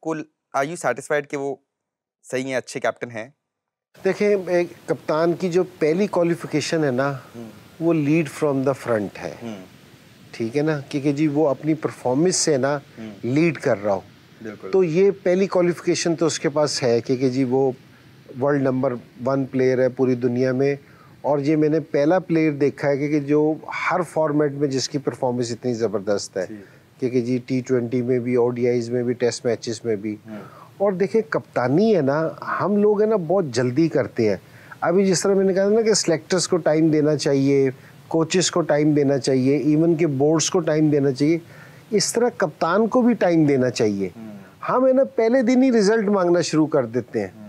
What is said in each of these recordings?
आपको are you satisfied कि वो सही है, अच्छे कैप्टन हैं? देखें, एक कप्तान की जो पहली क्वालिफिकेशन है ना, वो लीड फ्रॉम द फ्रंट है। ठीक है ना, क्योंकि जी वो अपनी परफॉर्मेंस से ना लीड कर रहा हो, तो ये पहली क्वालिफिकेशन तो उसके पास है, क्योंकि जी वो वर्ल्ड नंबर 1 प्लेयर है पूरी दुनिया में। और ये मैंने पहला प्लेयर देखा है कि जो हर फॉर्मेट में जिसकी परफॉर्मेंस इतनी ज़बरदस्त है, क्योंकि जी T20 में भी, ODIs में भी, टेस्ट मैचेस में भी। और देखिए, कप्तानी है ना, हम लोग है ना बहुत जल्दी करते हैं। अभी जिस तरह मैंने कहा ना कि सिलेक्टर्स को टाइम देना चाहिए, कोचेस को टाइम देना चाहिए, इवन के बोर्ड्स को टाइम देना चाहिए, इस तरह कप्तान को भी टाइम देना चाहिए। हम है ना पहले दिन ही रिजल्ट मांगना शुरू कर देते हैं।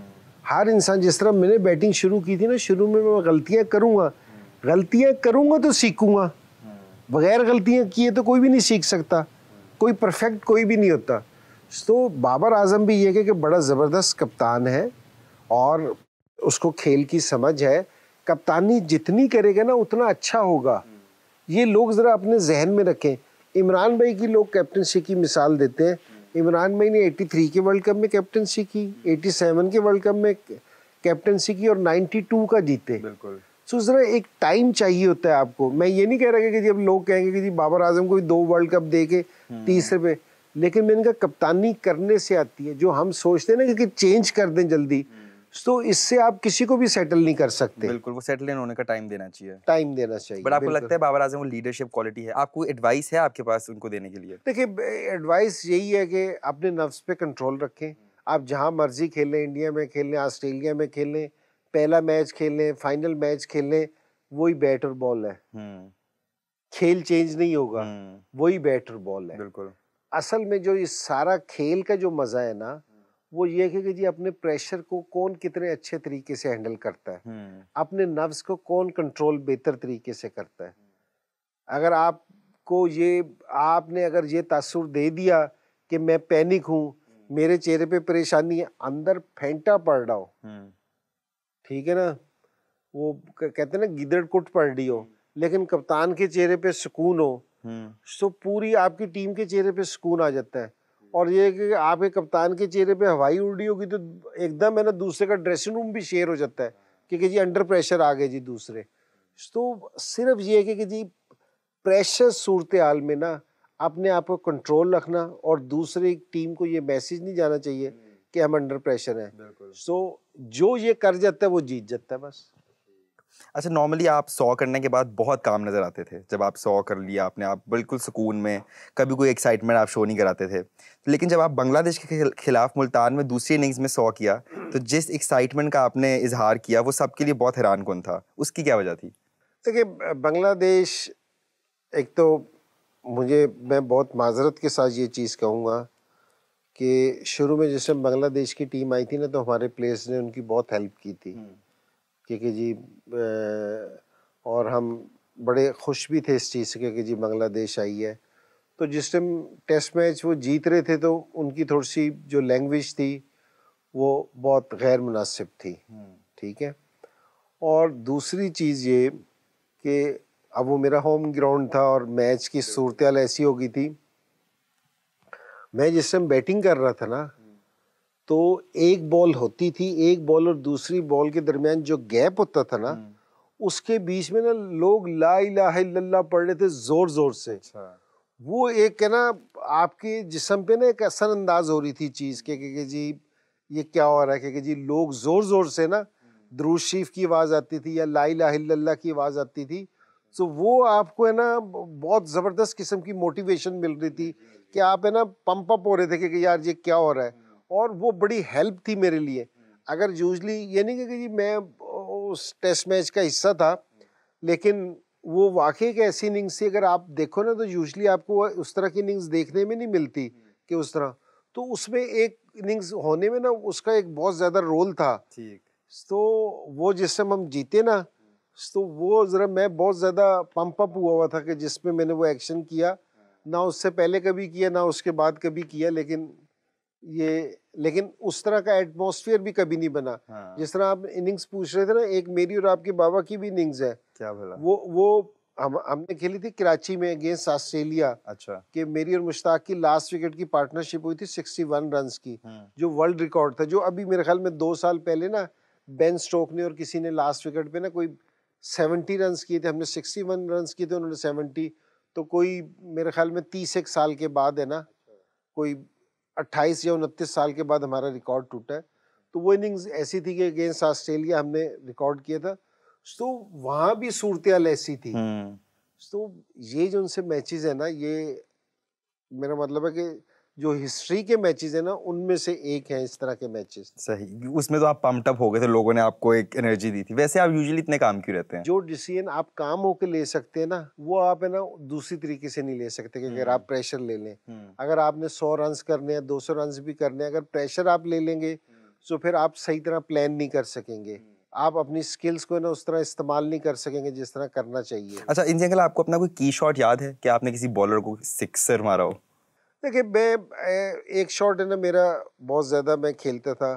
हर इंसान, जिस तरह मैंने बैटिंग शुरू की थी ना, शुरू में मैं गलतियां करूंगा तो सीखूंगा। बगैर गलतियां किए तो कोई भी नहीं सीख सकता, कोई परफेक्ट कोई भी नहीं होता। तो बाबर आजम भी ये कि बड़ा ज़बरदस्त कप्तान है और उसको खेल की समझ है। कप्तानी जितनी करेगा ना उतना अच्छा होगा, ये लोग ज़रा अपने जहन में रखें। इमरान भाई की लोग कैप्टनसी की मिसाल देते हैं। इमरान भाई ने 83 के वर्ल्ड कप में कैप्टनसी की, 87 के वर्ल्ड कप में कैप्टनसी की और 92 का जीते। बिल्कुल। तो ज़रा एक टाइम चाहिए होता है आपको। मैं ये नहीं कह रहा कि जब लोग कहेंगे कि जी बाबर आजम को 2 वर्ल्ड कप दे के तीसरे पे, लेकिन मैंने कहा कप्तानी करने से आती है। जो हम सोचते हैं ना कि चेंज कर दें जल्दी, तो इससे आप किसी को भी सेटल नहीं कर सकते। बिल्कुल, वो सेटल इन होने का टाइम देना चाहिए। टाइम देना चाहिए। बट आपको लगता है बाबर आजम को लीडरशिप क्वालिटी है? आपको एडवाइस है आपके पास उनको देने के लिए? देखिए, एडवाइस यही है कि अपने नफ्स पे कंट्रोल रखें। आप जहां मर्जी खेलें, इंडिया में खेलें, ऑस्ट्रेलिया में खेलें, पहला मैच खेलें, फाइनल मैच खेलें, वही बैट और बॉल है। खेल चेंज नहीं होगा, वही बैट और बॉल है। बिल्कुल। असल में जो इस सारा खेल का जो मजा है ना, वो ये है कि जी अपने प्रेशर को कौन कितने अच्छे तरीके से हैंडल करता है, अपने नर्व्स को कौन कंट्रोल बेहतर तरीके से करता है। अगर आपको ये, आपने अगर ये तासुर दे दिया कि मैं पैनिक हूं, मेरे चेहरे पे परेशानी है, अंदर फेंटा पड़ रहा हो, ठीक है ना, वो कहते हैं ना गिदड़ कुट पड़ रही हो, लेकिन कप्तान के चेहरे पे सुकून हो, तो पूरी आपकी टीम के चेहरे पे सुकून आ जाता है। और ये कि आपके कप्तान के चेहरे पे हवाई उड़ रही होगी तो एकदम है ना दूसरे का ड्रेसिंग रूम भी शेयर हो जाता है, क्योंकि जी अंडर प्रेशर आ गए जी दूसरे। तो सिर्फ ये है कि जी प्रेशर सूरत हाल में ना अपने आप को कंट्रोल रखना, और दूसरी टीम को ये मैसेज नहीं जाना चाहिए कि हम अंडर प्रेशर हैं। सो जो ये कर जाता है वो जीत जाता है बस। अच्छा, नॉर्मली आप 100 करने के बाद बहुत काम नज़र आते थे। जब आप 100 कर लिया आपने, आप बिल्कुल सुकून में, कभी कोई एक्साइटमेंट आप शो नहीं कराते थे। लेकिन जब आप बांग्लादेश के खिलाफ मुल्तान में दूसरी इनिंग्स में 100 किया, तो जिस एक्साइटमेंट का आपने इजहार किया वो सबके लिए बहुत हैरानकुन था। उसकी क्या वजह थी? देखिए, बांग्लादेश, एक तो मैं बहुत माजरत के साथ ये चीज़ कहूँगा कि शुरू में जिस टाइम बांग्लादेश की टीम आई थी ना, तो हमारे प्लेयर्स ने उनकी बहुत हेल्प की थी, क्योंकि जी और हम बड़े खुश भी थे इस चीज़ से कि जी बांग्लादेश आई है। तो जिस टाइम टेस्ट मैच वो जीत रहे थे, तो उनकी थोड़ी सी जो लैंग्वेज थी वो बहुत गैर मुनासिब थी, ठीक है। और दूसरी चीज़ ये कि अब वो मेरा होम ग्राउंड था और मैच की सूरत हाल ऐसी हो गई थी, मैं जिस टाइम बैटिंग कर रहा था ना, तो एक बॉल होती थी, एक बॉल और दूसरी बॉल के दरमियान जो गैप होता था ना, उसके बीच में ना लोग ला इलाहा इल्लल्लाह पढ़ रहे थे जोर जोर से। वो एक है ना आपके जिस्म पे ना एक असर अंदाज हो रही थी चीज़ के कि जी ये क्या हो रहा है, कि जी लोग जोर जोर से ना दुरूद शरीफ की आवाज़ आती थी या ला इलाहा इल्लल्लाह की आवाज़ आती थी। तो वो आपको है ना बहुत ज़बरदस्त किस्म की मोटिवेशन मिल रही थी कि आप है ना पंप अप हो रहे थे कि यार ये क्या हो रहा है। और वो बड़ी हेल्प थी मेरे लिए। अगर यूजली ये नहीं कि जी मैं उस टेस्ट मैच का हिस्सा था, लेकिन वो वाकई एक ऐसी इनिंग्स थी, अगर आप देखो ना तो यूजली आपको उस तरह की इनिंग्स देखने में नहीं मिलती कि उस तरह, तो उसमें एक इनिंग्स होने में ना उसका एक बहुत ज़्यादा रोल था। ठीक। तो वो जिस समय हम जीते ना, तो वो ज़रा मैं बहुत ज़्यादा पंप अप हुआ था कि जिसमें मैंने वो एक्शन किया, ना उससे पहले कभी किया ना उसके बाद कभी किया, लेकिन उस तरह का एटमॉस्फेयर भी कभी नहीं बना। जिस तरह आप इनिंग्स पूछ रहे थे ना, एक मेरी और आपके बाबा की भी इनिंग्स है। क्या भला? वो हमने खेली थी कराची में अगेंस्ट ऑस्ट्रेलिया। अच्छा। कि मेरी और मुश्ताक की लास्ट विकेट की पार्टनरशिप हुई थी 61 रन्स की, जो वर्ल्ड रिकॉर्ड था, जो अभी मेरे ख्याल में 2 साल पहले ना बेन स्टोक ने और किसी ने लास्ट विकेट पे ना कोई 70 रन्स किए थे, हमने 61 रन्स किए थे, उन्होंने 70। तो कोई मेरे ख्याल में 30 साल के बाद है ना, कोई 28 या 29 साल के बाद हमारा रिकॉर्ड टूटा है। तो वो इनिंग्स ऐसी थी कि अगेंस्ट ऑस्ट्रेलिया हमने रिकॉर्ड किया था। तो वहाँ भी सूरत ऐसी थी। तो ये जो उनसे मैचेस है ना, ये मेरा मतलब है कि जो हिस्ट्री के मैचेस है ना, उनमें से एक है इस तरह के मैचेस। सही, उसमें तो आप पम्प्ड अप हो गए थे, लोगों ने आपको एक एनर्जी दी थी। वैसे आप यूजुअली इतने काम क्यों रहते हैं? जो डिसीजन आप काम होके ले सकते हैं ना, वो आप है ना दूसरी तरीके से नहीं ले सकते कि अगर आप प्रेशर ले लें। अगर आपने 100 रन करने हैं, 200 रन भी करने हैं, अगर प्रेशर आप ले लेंगे तो फिर आप सही तरह प्लान नहीं कर सकेंगे। आप अपनी स्किल्स को ना उस तरह इस्तेमाल नहीं कर सकेंगे जिस तरह करना चाहिए। अच्छा, इन जनरल आपको अपना कोई की शॉट याद है कि आपने किसी बॉलर को सिक्सर मारा हो? देखिए, मैं एक शॉट है ना, मेरा बहुत ज़्यादा मैं खेलता था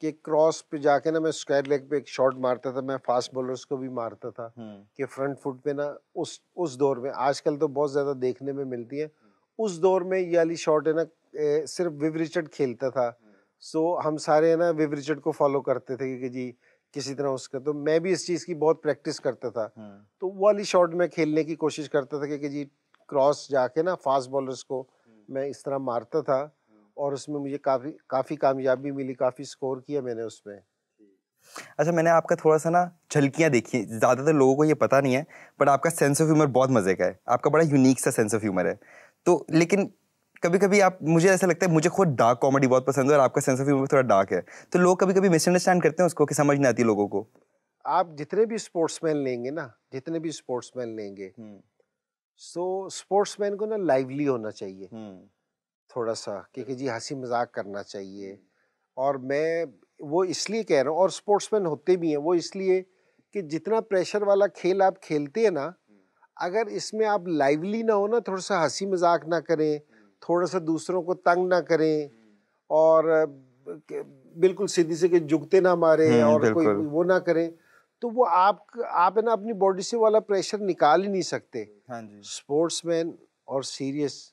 कि क्रॉस पे जाके ना मैं स्क्वायर लेग पे एक शॉट मारता था। मैं फास्ट बॉलर्स को भी मारता था कि फ्रंट फुट पे ना, उस दौर में, आजकल तो बहुत ज़्यादा देखने में मिलती है। उस दौर में ये वाली शॉट है ना, सिर्फ विव रिचर्ड खेलता था। सो हम सारे है ना विव रिचर्ड को फॉलो करते थे कि जी किसी तरह उसका, तो मैं भी इस चीज़ की बहुत प्रैक्टिस करता था। तो वो वाली शॉट मैं खेलने की कोशिश करता था कि जी क्रॉस जाके ना फास्ट बॉलर्स को मैं इस तरह मारता था, और उसमें मुझे काफ़ी कामयाबी मिली, काफ़ी स्कोर किया मैंने उसमें। अच्छा, मैंने आपका थोड़ा सा ना झलकियाँ देखी हैं, ज़्यादातर लोगों को ये पता नहीं है, बट आपका सेंस ऑफ ह्यूमर बहुत मज़े का है। आपका बड़ा यूनिक सा सेंस ऑफ ह्यूमर है। तो लेकिन कभी-कभी आप, मुझे ऐसा लगता है, मुझे खुद डार्क कॉमेडी बहुत पसंद है और आपका सेंस ऑफ ह्यूमर थोड़ा डार्क है। तो लोग कभी-कभी मिसअंडरस्टैंड करते हैं उसको, कि समझ नहीं आती लोगों को। आप जितने भी स्पोर्ट्समैन लेंगे ना, जितने भी स्पोर्ट्समैन लेंगे, सो स्पोर्ट्समैन को ना लाइवली होना चाहिए थोड़ा सा, क्योंकि जी हंसी मजाक करना चाहिए। और मैं वो इसलिए कह रहा हूँ, और स्पोर्ट्समैन होते भी हैं वो इसलिए कि जितना प्रेशर वाला खेल आप खेलते हैं ना, अगर इसमें आप लाइवली ना हो ना, थोड़ा सा हंसी मजाक ना करें, थोड़ा सा दूसरों को तंग ना करें, और बिल्कुल सीधी से कि जुगते ना मारें और कोई बिल्कुल। वो ना करें, तो वो आप है ना अपनी बॉडी से वाला प्रेशर निकाल ही नहीं सकते। हाँ जी। स्पोर्ट्समैन और सीरियस,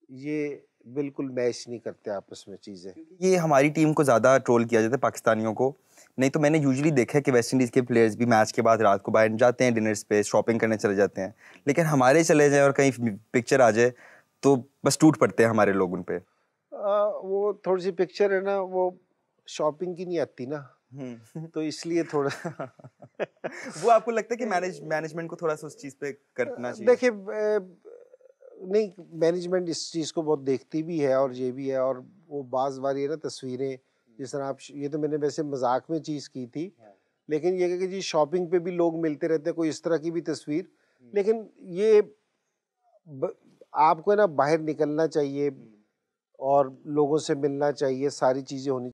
ये बिल्कुल मैच नहीं करते आपस में चीजें। ये हमारी टीम को ज़्यादा ट्रोल किया जाता है, पाकिस्तानियों को। नहीं तो मैंने यूजुअली देखा है कि वेस्ट इंडीज़ के प्लेयर्स भी मैच के बाद रात को बाहर जाते हैं, डिनर्स पे शॉपिंग करने चले जाते हैं। लेकिन हमारे चले जाए और कहीं पिक्चर आ जाए तो बस टूट पड़ते हैं हमारे लोग उन पे। वो थोड़ी सी पिक्चर है ना, वो शॉपिंग की नहीं आती ना, तो इसलिए थोड़ा वो आपको लगता है कि मैनेजमेंट को थोड़ा सा उस चीज़ पे करना चाहिए? देखिए, नहीं, मैनेजमेंट इस चीज़ को बहुत देखती भी है, और ये भी है, और वो बाज़ बारी है ना तस्वीरें, जिस तरह आप, ये तो मैंने वैसे मजाक में चीज़ की थी, लेकिन ये है कि जी शॉपिंग पे भी लोग मिलते रहते हैं, कोई इस तरह की भी तस्वीर। लेकिन ये आपको है ना बाहर निकलना चाहिए और लोगों से मिलना चाहिए, सारी चीज़ें होनी